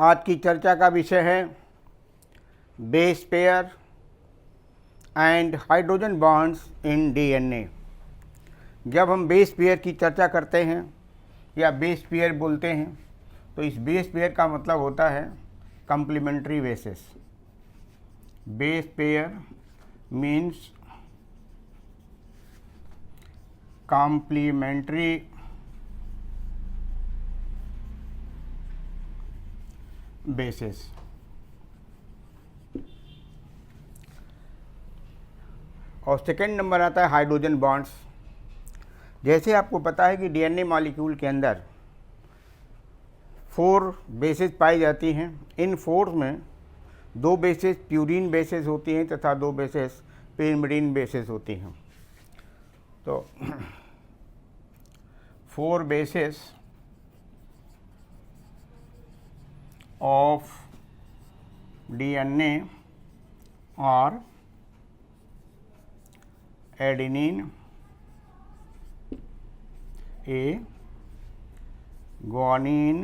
आज की चर्चा का विषय है base pair and hydrogen bonds in DNA. जब हम बेस पेयर की चर्चा करते हैं या बेस पेयर बोलते हैं तो इस बेस पेयर का मतलब होता है complementary basis. Base pair means complementary basis। और सेकेंड नंबर आता है हाइड्रोजन बॉन्ड्स। जैसे आपको पता है कि डीएनए मॉलिक्यूल के अंदर 4 बेसेस पाई जाती हैं। इन 4 में 2 बेसेस प्यूरीन बेसेस होती हैं तथा 2 बेसेस pyrimidine बेसेस होती हैं। तो 4 bases of DNA are adenine A, guanine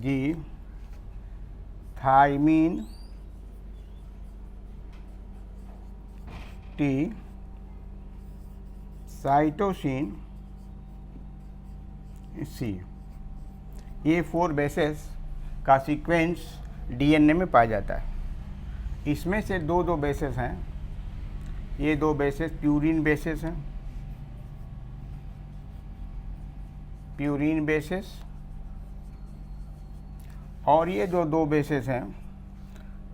G, thymine T, cytosine C. ये 4 बेसेस का सीक्वेंस डीएनए में पाया जाता है। इसमें से 2 बेसेस हैं। ये 2 बेसेस प्यूरीन बेसेस हैं, प्यूरीन बेसेस, और ये जो 2 बेसेस हैं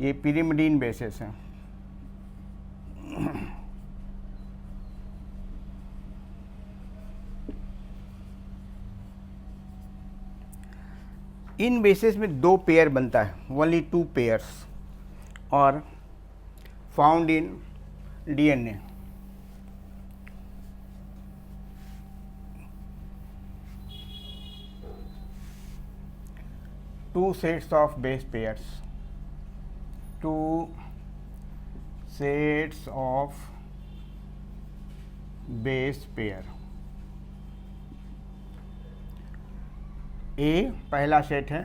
ये pyrimidine बेसेस हैं। इन बेसिस में 2 पेयर बनता है, ओनली 2 पेयर्स और found in DNA. Two sets of base pairs, 2 sets of base pair. A पहला सेट है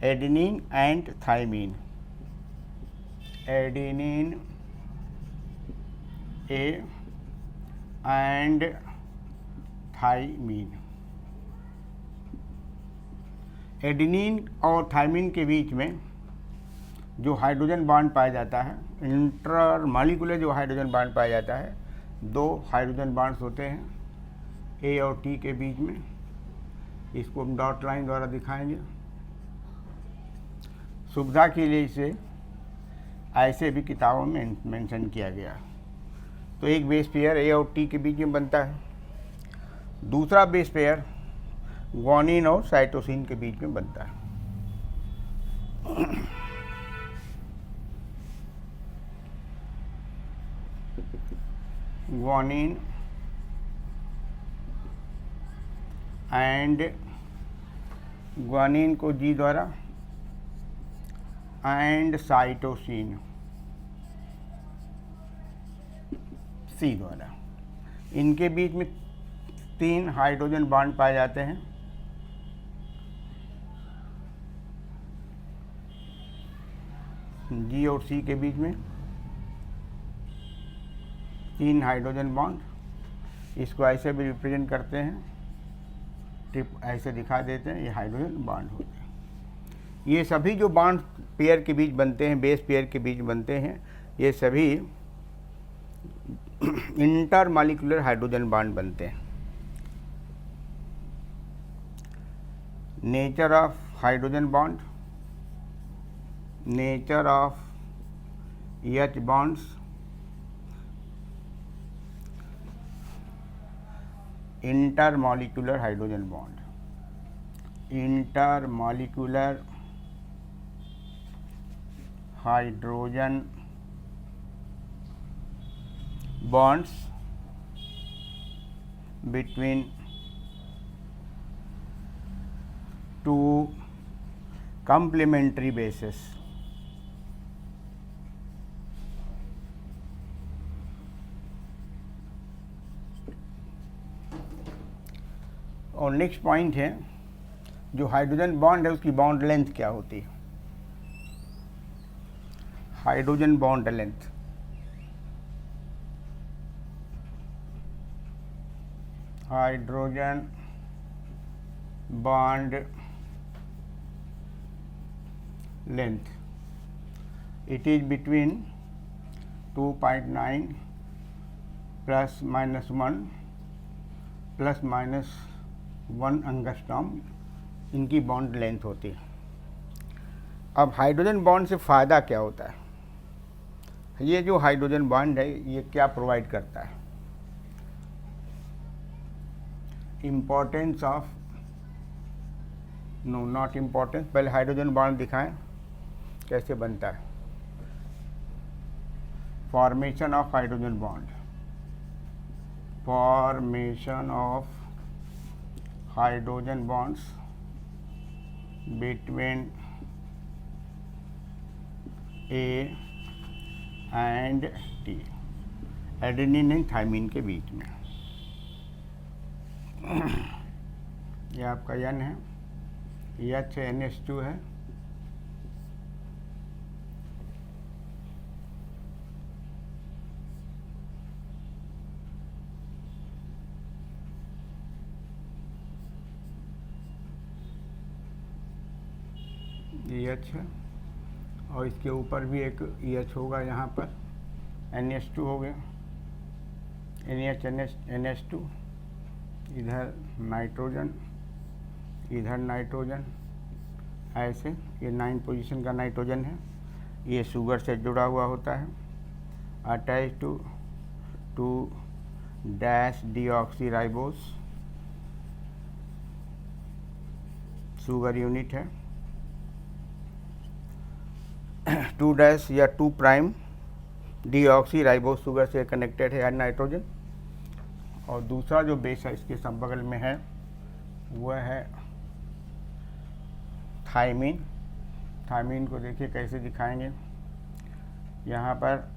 adenine and thymine. Adenine A and thymine. Adenine और थाइमीन के बीच में जो हाइड्रोजन बॉन्ड पाया जाता है, इंटरमॉलिक्यूलर जो हाइड्रोजन बॉन्ड पाया जाता है, 2 हाइड्रोजन बॉन्ड्स होते हैं ए और टी के बीच में। इसको हम डॉट लाइन द्वारा दिखाएंगे। सुविधा के लिए इसे ऐसे भी किताबों में मेंशन किया गया। तो एक बेस पेयर ए और टी के बीच में बनता है। दूसरा बेस पेयर ग्वानिन और साइटोसिन के बीच में बनता है। ग्वानिन एंड ग्वानिन को जी द्वारा एंड साइटोसिन सी द्वारा। इनके बीच में 3 हाइड्रोजन बॉन्ड पाए जाते हैं। जी और सी के बीच में 3 हाइड्रोजन बॉन्ड। इसको ऐसे भी रिप्रेजेंट करते हैं, टिप ऐसे दिखा देते हैं, ये हाइड्रोजन बॉन्ड होते हैं। ये सभी जो बॉन्ड पेयर के बीच बनते हैं, बेस पेयर के बीच बनते हैं, ये सभी इंटरमॉलिक्यूलर हाइड्रोजन बॉन्ड बनते हैं। Nature of hydrogen bond, nature of H bonds, intermolecular hydrogen bond, intermolecular hydrogen bonds between 2 complementary bases। और नेक्स्ट पॉइंट है, जो हाइड्रोजन बॉन्ड है उसकी बॉन्ड लेंथ क्या होती है? Hydrogen bond length, hydrogen bond length, it is between 2.9 plus minus 1 plus minus 1 angstrom इनकी bond length होती है। अब हाइड्रोजन बॉन्ड से फ़ायदा क्या होता है? ये जो हाइड्रोजन बॉन्ड है ये क्या प्रोवाइड करता है? Importance of, no not importance, पहले हाइड्रोजन बॉन्ड दिखाएं कैसे बनता है। Formation of hydrogen bond, formation of hydrogen bonds between A and T, adenine and thymine के बीच में। ये आपका एन है, एच है, NH2 है, EH है, और इसके ऊपर भी एक EH होगा, यहाँ पर NH2 हो गया, NH NH2, इधर नाइट्रोजन, इधर नाइट्रोजन, ऐसे ये 9 पोजीशन का नाइट्रोजन है, ये शुगर से जुड़ा हुआ होता है, attach to dash deoxyribose, sugar unit है, 2 डैश या 2 प्राइम डीऑक्सी राइबोस शुगर से कनेक्टेड है नाइट्रोजन। और दूसरा जो बेस है इसके सब बगल में है वह है थाइमिन। थाइमिन को देखिए कैसे दिखाएंगे, यहाँ पर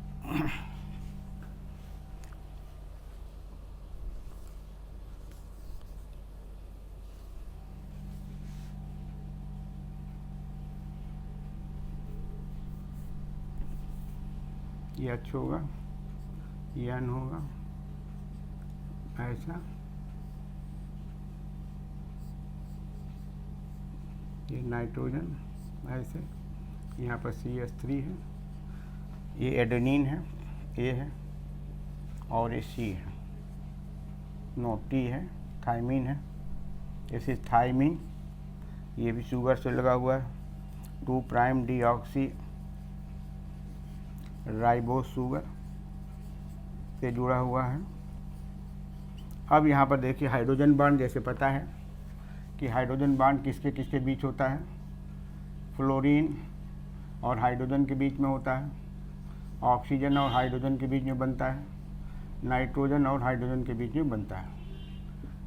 ये H होगा, ये N होगा, ऐसा, ये नाइट्रोजन ऐसे, यहाँ पर CH3 है, ये एडेनिन है, A है, और ये C है, नो T है, थाइमिन है, इस थाइमिन, ये भी शुगर से लगा हुआ है, 2 प्राइम डीऑक्सी राइबोस शुगर से जुड़ा हुआ है। अब यहाँ पर देखिए हाइड्रोजन बॉन्ड, जैसे पता है कि हाइड्रोजन बॉन्ड किसके किसके बीच होता है, फ्लोरीन और हाइड्रोजन के बीच में होता है, ऑक्सीजन और हाइड्रोजन के बीच में बनता है, नाइट्रोजन और हाइड्रोजन के बीच में बनता है।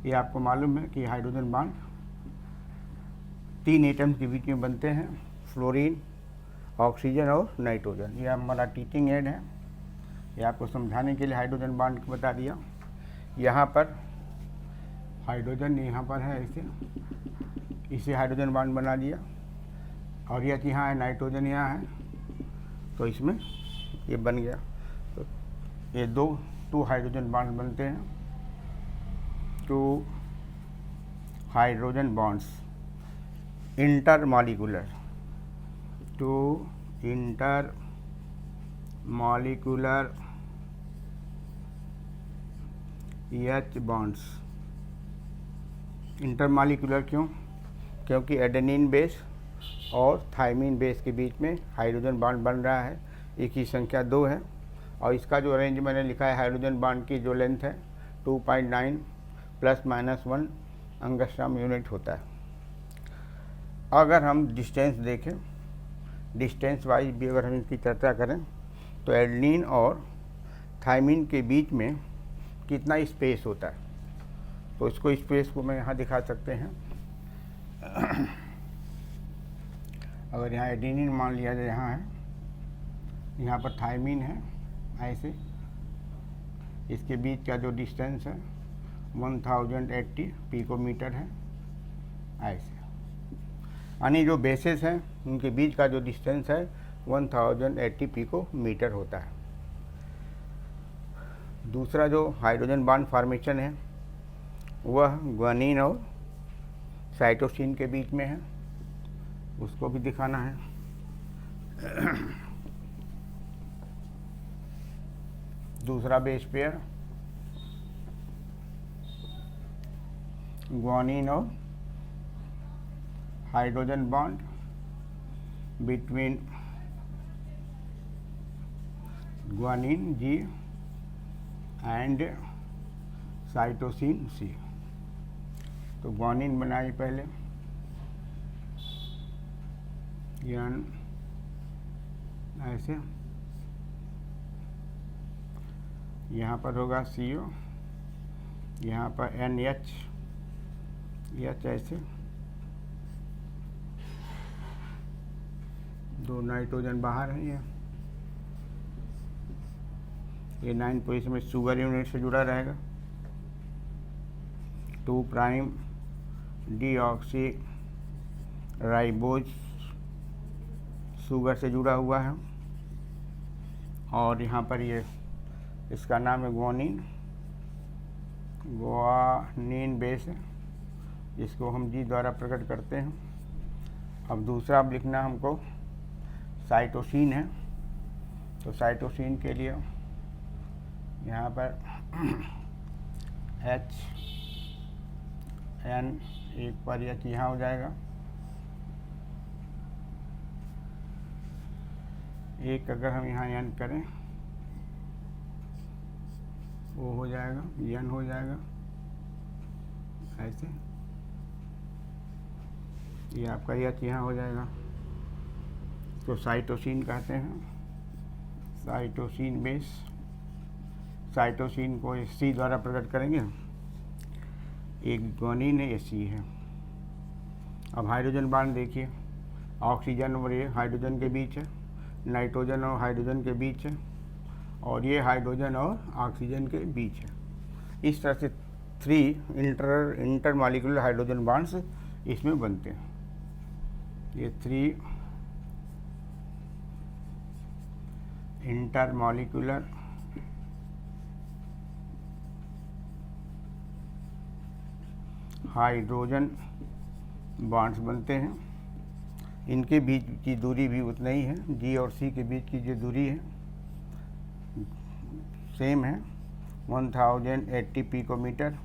ये आपको मालूम है कि हाइड्रोजन बॉन्ड 3 एटम्स के बीच में बनते हैं, फ्लोरीन, ऑक्सीजन और नाइट्रोजन। ये हमारा टीचिंग एड है, ये आपको समझाने के लिए हाइड्रोजन बॉन्ड को बता दिया। यहाँ पर हाइड्रोजन यहाँ पर है, इसे हाइड्रोजन बॉन्ड बना दिया, और यह यहाँ है, नाइट्रोजन यहाँ है, तो इसमें ये बन गया। तो ये 2 हाइड्रोजन बॉन्ड बनते हैं, 2 hydrogen bonds intermolecular, 2 intermolecular H bonds. Intermolecular क्यों? क्योंकि एडेनिन बेस और थाइमिन बेस के बीच में हाइड्रोजन बॉन्ड बन रहा है, एक ही संख्या 2 है, और इसका जो रेंज मैंने लिखा है हाइड्रोजन बॉन्ड की जो लेंथ है 2.9 ± 1 एंगस्ट्रॉम यूनिट होता है। अगर हम डिस्टेंस देखें, डिस्टेंस वाइज भी अगर हम इसकी चर्चा करें, तो एडेनिन और थाइमिन के बीच में कितना स्पेस होता है, तो इसको स्पेस को मैं यहाँ दिखा सकते हैं। अगर यहाँ एडेनिन मान लिया जाए, यहाँ है, यहाँ पर थाइमिन है, ऐसे इसके बीच का जो डिस्टेंस है 1080 पिकोमीटर है ऐसे। यानी जो बेसेस हैं उनके बीच का जो डिस्टेंस है 1080 पिकोमीटर होता है। दूसरा जो हाइड्रोजन बॉन्ड फॉर्मेशन है वह ग्वानिन और साइटोसिन के बीच में है, उसको भी दिखाना है। दूसरा बेस पेयर ग्वानिन और hydrogen bond between guanine G and cytosine C। तो ग्वानिन बनाई पहले N ऐसे, यहाँ पर होगा CO, यहाँ पर NH ऐसे, दो नाइट्रोजन बाहर है। ये 9 पोजीशन में शुगर यूनिट से जुड़ा रहेगा। 2 प्राइम डीऑक्सी राइबोज शुगर से जुड़ा हुआ है। और यहाँ पर ये इसका नाम है ग्वानिन बेस है, जिसको हम G द्वारा प्रकट करते हैं। अब दूसरा अब लिखना हमको साइटोसिन है। तो साइटोसिन के लिए यहाँ पर HN एक पर H यहाँ हो जाएगा, एक अगर हम यहाँ N करें वो हो जाएगा N हो जाएगा ऐसे, ये आपका H यहाँ हो जाएगा। तो साइटोसिन कहते हैं, साइटोसिन बेस। साइटोसिन को C द्वारा प्रकट करेंगे, एक ग्वानिन है, ये C है। अब हाइड्रोजन बॉन्ड देखिए, ऑक्सीजन और ये हाइड्रोजन के बीच है, नाइट्रोजन और हाइड्रोजन के बीच है, और ये हाइड्रोजन और ऑक्सीजन के बीच है। इस तरह से 3 इंटरमॉलिक्यूलर हाइड्रोजन बॉन्ड्स इसमें बनते हैं। ये 3 इंटरमॉलिक्यूलर हाइड्रोजन बॉन्ड्स बनते हैं। इनके बीच की दूरी भी उतना ही है, G और C के बीच की जो दूरी है सेम है 1080 पिकोमीटर।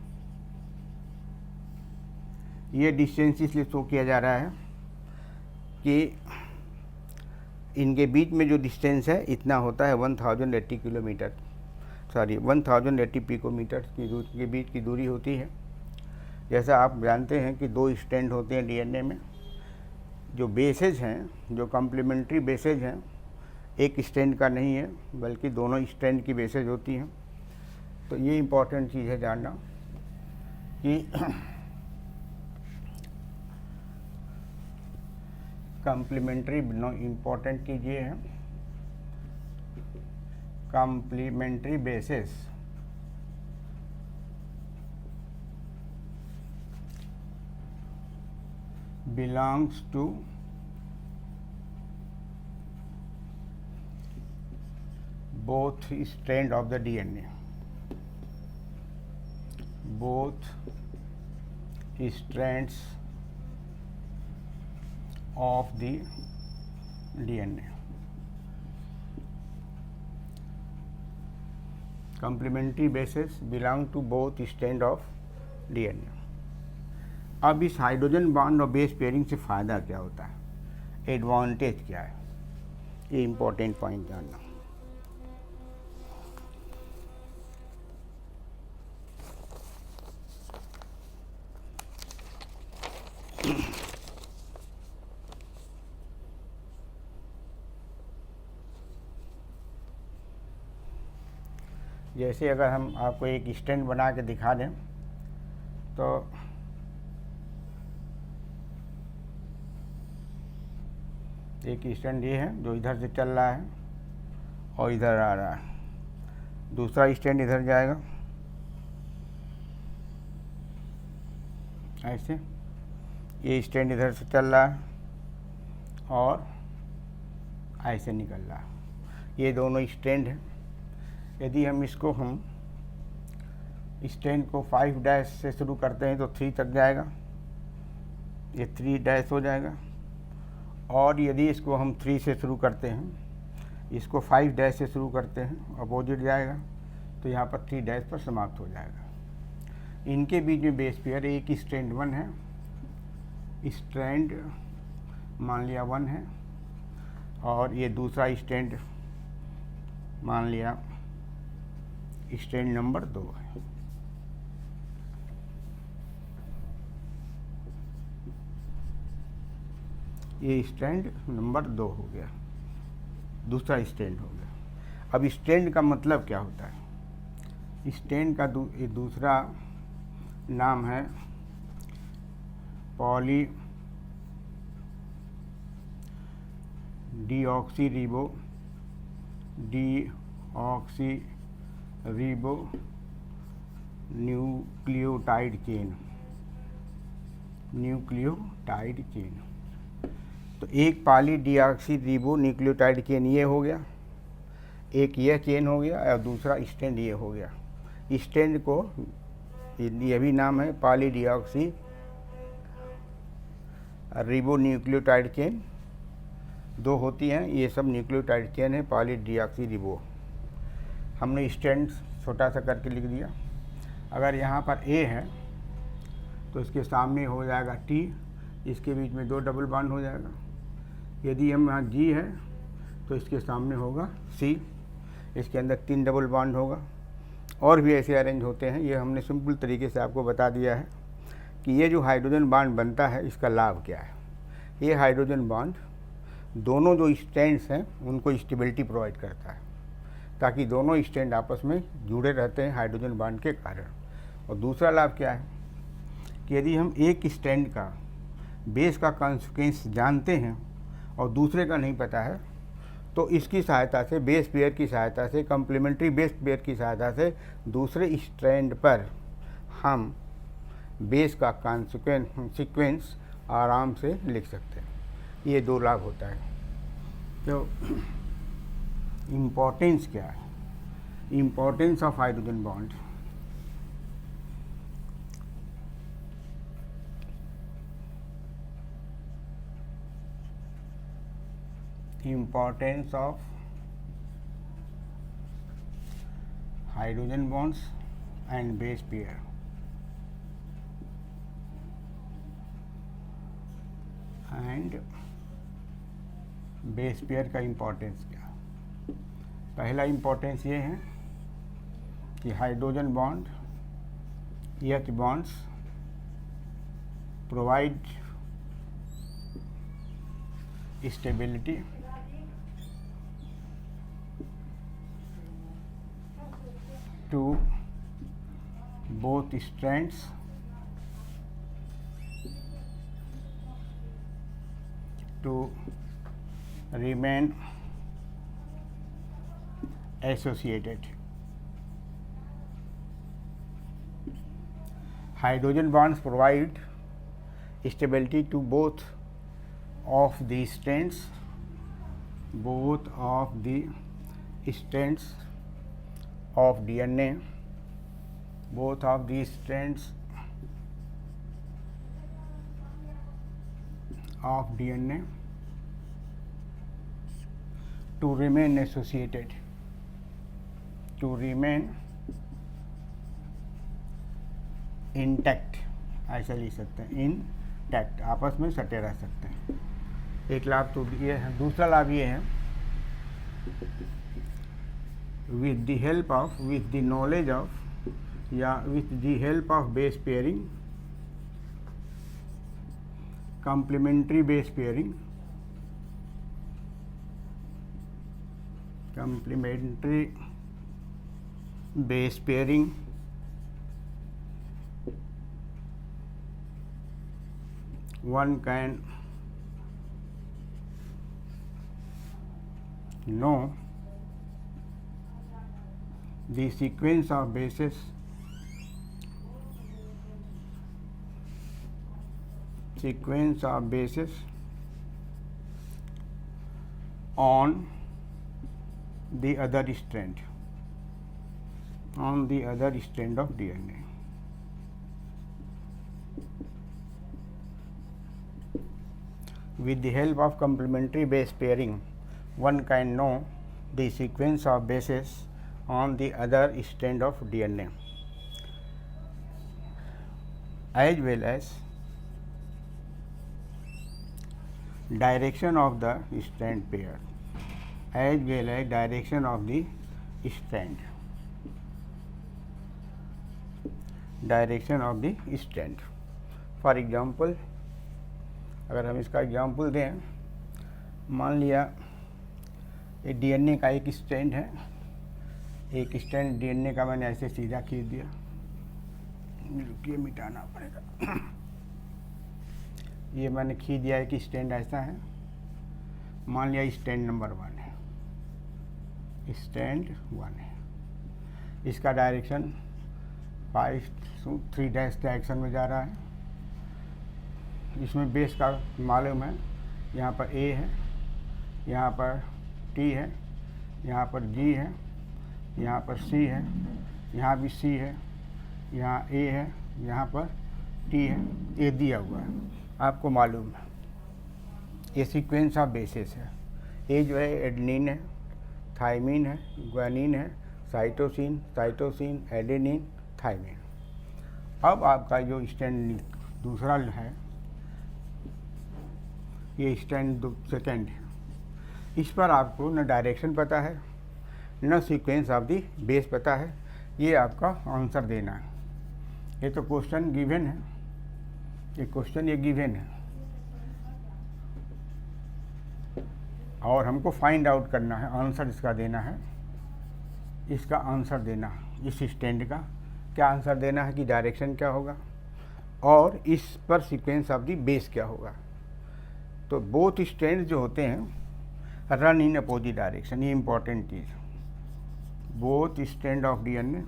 ये डिस्टेंस इसलिए शो किया जा रहा है कि इनके बीच में जो डिस्टेंस है इतना होता है 1080 किलोमीटर, सॉरी 1080 पिकोमीटर के बीच की दूरी होती है। जैसा आप जानते हैं कि 2 स्ट्रैंड होते हैं डीएनए में। जो बेसेज हैं, जो कॉम्प्लीमेंट्री बेसेज हैं, एक स्ट्रैंड का नहीं है बल्कि दोनों स्ट्रैंड की बेसेज होती हैं। तो ये इम्पोर्टेंट चीज़ है जानना कि कॉम्प्लीमेंट्री इम्पोर्टेंट चीज़ ये है, complementary bases belongs to both strands of the DNA. Both strands of the DNA. Complementary bases belong to both strands of DNA. अब इस हाइड्रोजन बॉन्ड और बेस पेयरिंग से फ़ायदा क्या होता है, एडवांटेज क्या है, ये इम्पोर्टेंट पॉइंट जानना। जैसे अगर हम आपको एक स्टैंड बना के दिखा दें तो एक स्टैंड ये है जो इधर से चल रहा है और इधर आ रहा है, दूसरा स्टैंड इधर जाएगा ऐसे, ये स्टैंड इधर से चल रहा है और ऐसे निकल रहा है, ये दोनों स्टैंड हैं। यदि हम इसको स्टैंड को 5 डैश से शुरू करते हैं तो 3 तक जाएगा, ये 3 डैश हो जाएगा। और यदि इसको हम 3 से शुरू करते हैं, इसको 5 डैश से शुरू करते हैं, अपोजिट जाएगा, तो यहाँ पर 3 डैश पर समाप्त हो जाएगा। इनके बीच में बेस पेयर एक स्टैंड 1 है, स्टैंड मान लिया 1 है, और ये दूसरा स्टैंड मान लिया स्टैंड नंबर 2 है। ये स्टैंड नंबर 2 हो गया, दूसरा स्टैंड हो गया। अब स्टैंड का मतलब क्या होता है? स्टैंड का दूसरा नाम है पॉली डीऑक्सीरिबो न्यूक्लियोटाइड चेन। तो एक पॉली डीऑक्सीरिबो न्यूक्लियोटाइड चेन ये हो गया, एक ये चेन हो गया, और दूसरा स्टैंड ये हो गया। स्टैंड को ये भी नाम है poly deoxy ribo nucleotide chain, 2 होती हैं, ये सब न्यूक्लियोटाइड चेन है पॉली डीऑक्सी रिबो। हमने स्टैंड छोटा सा करके लिख दिया। अगर यहाँ पर ए है तो इसके सामने हो जाएगा टी, इसके बीच में 2 डबल बॉन्ड हो जाएगा। यदि हम यहाँ जी है तो इसके सामने होगा सी, इसके अंदर 3 डबल बॉन्ड होगा। और भी ऐसे अरेंज होते हैं, ये हमने सिंपल तरीके से आपको बता दिया है कि ये जो हाइड्रोजन बॉन्ड बनता है इसका लाभ क्या है। ये हाइड्रोजन बॉन्ड दोनों जो स्टैंड्स हैं उनको स्टेबिलिटी प्रोवाइड करता है, ताकि दोनों स्टैंड आपस में जुड़े रहते हैं हाइड्रोजन बॉन्ड के कारण। और दूसरा लाभ क्या है कि यदि हम एक स्टैंड का बेस का कॉन्सिक्वेंस जानते हैं और दूसरे का नहीं पता है, तो इसकी सहायता से, बेस पेयर की सहायता से, कम्प्लीमेंट्री बेस पेयर की सहायता से दूसरे स्ट्रैंड पर हम बेस का सीक्वेंस आराम से लिख सकते हैं। ये 2 लाभ होता है। तो इम्पोर्टेंस क्या है? Importance of hydrogen bond. Importance of hydrogen bonds and base pair. And base pair का इम्पोर्टेंस क्या? पहला इम्पोर्टेंस ये है कि hydrogen bond, H bonds provide stability to both strands to remain associated. Hydrogen bonds provide stability to both of the strands of DNA, both of these strands of DNA to remain associated, to remain intact, ऐसा लिख सकते हैं, intact, आपस में सटे रह सकते हैं। एक लाभ तो ये है। दूसरा लाभ ये है, with the help of, with the knowledge of, या with the help of base pairing, complementary base pairing, one can know the sequence of bases sequence of bases on the other strand of DNA. With the help of complementary base pairing, one can know the sequence of bases on the other strand of DNA, as well as direction of the strand pair, as well as direction of the strand, For example, अगर हम इसका example दें, मान लिया ये DNA का एक strand है, एक स्ट्रैंड डीएनए का मैंने ऐसे सीधा खींच दिया, रुकिए मिटाना पड़ेगा, ये मैंने खींच दिया एक स्ट्रैंड ऐसा है, मान लिया स्ट्रैंड नंबर 1 है, स्ट्रैंड 1 है, इसका डायरेक्शन 3' डायरेक्शन में जा रहा है, इसमें बेस का मालूम है, यहाँ पर ए है, यहाँ पर टी है, यहाँ पर जी है, यहाँ पर सी है, यहाँ भी सी है, यहाँ ए है, यहाँ पर टी है, ये दिया हुआ है, आपको मालूम है, ये सीक्वेंस ऑफ बेसिस है। ये जो है एडेनिन है, थाइमिन है, ग्वानिन है, साइटोसिन, एडेनिन, थाइमिन। अब आपका जो स्टैंड दूसरा है, ये स्टैंड सेकेंड है, इस पर आपको न डायरेक्शन पता है, न सीक्वेंस ऑफ दी बेस पता है, ये आपका आंसर देना है। ये तो क्वेश्चन गिवन है, ये क्वेश्चन ये गिवन है, और हमको फाइंड आउट करना है, आंसर इसका देना है, इसका आंसर देना है, इस स्टैंड का क्या आंसर देना है कि डायरेक्शन क्या होगा और इस पर सीक्वेंस ऑफ दी बेस क्या होगा। तो बोथ स्टैंड जो होते हैं रन इन अपोजिट डायरेक्शन, ये important cheese, both stand of DNA,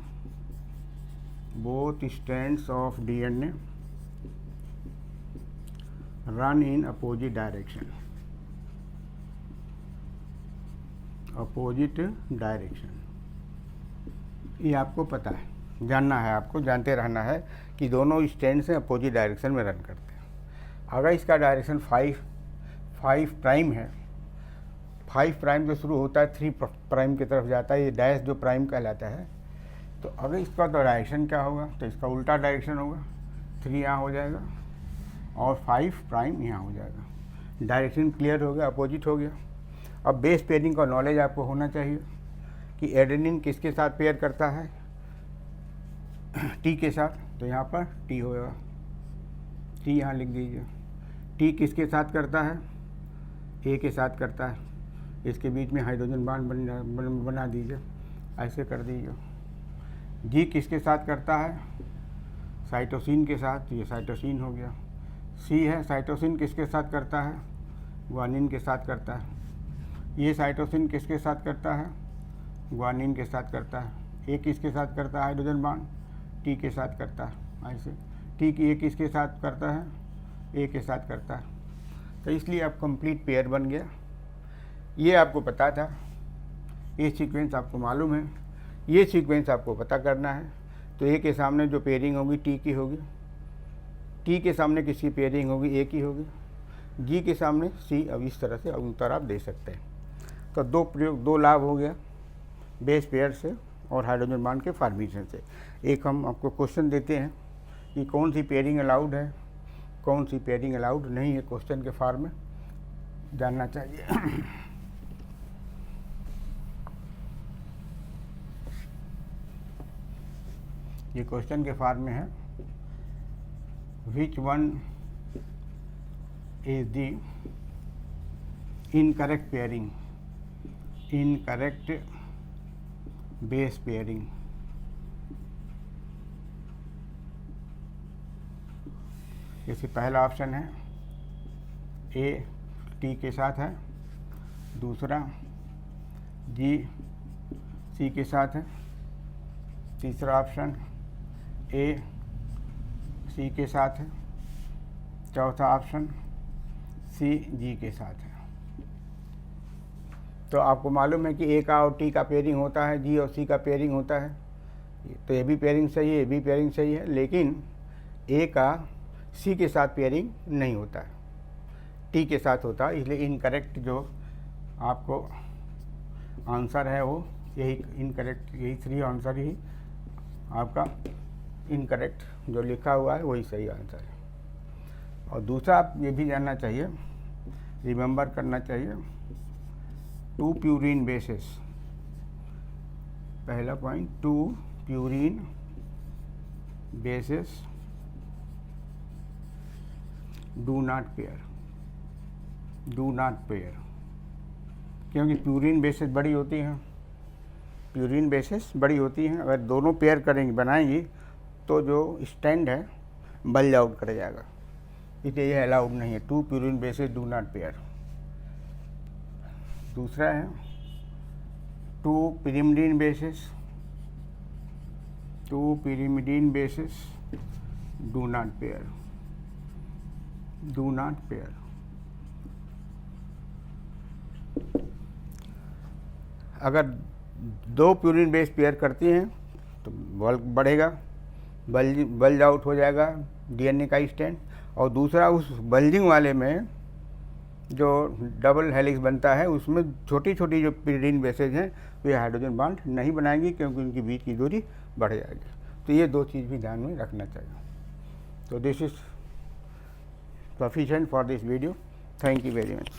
both stands of DNA run in opposite direction, opposite direction, ये आपको पता है, जानना है, आपको जानते रहना है कि दोनों स्टैंड से अपोजिट डायरेक्शन में रन करते हैं। अगर इसका डायरेक्शन 5 प्राइम है, 5 प्राइम जो शुरू होता है 3 प्राइम की तरफ जाता है, ये डैश जो प्राइम कहलाता है, तो अगर इसका तो डायरेक्शन क्या होगा, तो इसका उल्टा डायरेक्शन होगा, 3 यहाँ हो जाएगा और 5 प्राइम यहाँ हो जाएगा, डायरेक्शन क्लियर हो गया, अपोजिट हो गया। अब बेस पेयरिंग का नॉलेज आपको होना चाहिए कि एडेनिन किसके साथ पेयर करता है, टी के साथ, तो यहाँ पर टी होगा, टी यहाँ लिख दीजिए। टी किसके साथ करता है, ए के साथ करता है, इसके बीच में हाइड्रोजन बॉन्ड बना दीजिए, ऐसे कर दीजिए। जी किसके साथ करता है, साइटोसिन के साथ, ये साइटोसिन हो गया। सी है, साइटोसिन किसके साथ करता है, ग्वानिन के साथ करता है। ये साइटोसिन किसके साथ करता है, ग्वानिन के साथ करता है। ए किसके साथ करता है हाइड्रोजन बॉन्ड, टी के साथ करता है, ऐसे। टी की ए किसके साथ करता है, ए के साथ करता है। तो इसलिए अब कंप्लीट पेयर बन गया, ये आपको पता था, ये सीक्वेंस आपको मालूम है, ये सीक्वेंस आपको पता करना है। तो ए के सामने जो पेयरिंग होगी टी की होगी, टी के सामने किसकी पेयरिंग होगी, ए की होगी, जी के सामने सी। अब इस तरह से अब उत्तर आप दे सकते हैं। तो दो लाभ हो गया बेस पेयर से और हाइड्रोजन बॉन्ड के फॉर्मेशन से। एक हम आपको क्वेश्चन देते हैं कि कौन सी पेयरिंग अलाउड है, कौन सी पेयरिंग अलाउड नहीं है, क्वेश्चन के फॉर्म में जानना चाहिए। ये क्वेश्चन के फॉर्म में है, which one is the incorrect pairing, incorrect base pairing. जैसे पहला ऑप्शन है ए टी के साथ है, दूसरा जी सी के साथ है, तीसरा ऑप्शन ए सी के साथ है, चौथा ऑप्शन सी जी के साथ है। तो आपको मालूम है कि ए का और टी का पेयरिंग होता है, जी और सी का पेयरिंग होता है, तो ये भी पेयरिंग सही है, ये भी पेयरिंग सही है, लेकिन ए का सी के साथ पेयरिंग नहीं होता है, टी के साथ होता है, इसलिए इनकरेक्ट जो आपको आंसर है वो यही इनकरेक्ट, यही 3 आंसर ही आपका इनकरेक्ट जो लिखा हुआ है वही सही आंसर है। और दूसरा आप ये भी जानना चाहिए, रिमेंबर करना चाहिए, 2 प्यूरिन बेसिस, पहला point, 2 purine basis do not pair, do not pair, क्योंकि प्यूरिन बेसिस बड़ी होती हैं, प्यूरिन बेसिस बड़ी होती हैं, अगर दोनों पेयर करेंगी बनाएंगी तो जो स्टैंड है बल्ज आउट कर जाएगा, इसलिए ये अलाउड नहीं है, 2 purine basis do not pair. दूसरा है 2 pyrimidine basis, 2 pyrimidine basis do not pair, do not pair. अगर 2 प्यूरिन बेस पेयर करती हैं तो बल्क बढ़ेगा, बल्ज आउट हो जाएगा डीएनए का स्टैंड, और दूसरा उस बल्जिंग वाले में जो डबल हेलिक्स बनता है उसमें छोटी छोटी जो प्यूरिन बेसेज हैं वे हाइड्रोजन बॉन्ड नहीं बनाएंगी क्योंकि उनके बीच की दूरी बढ़ जाएगी। तो ये 2 चीज़ भी ध्यान में रखना चाहिए। तो this is sufficient for this video. Thank you very much.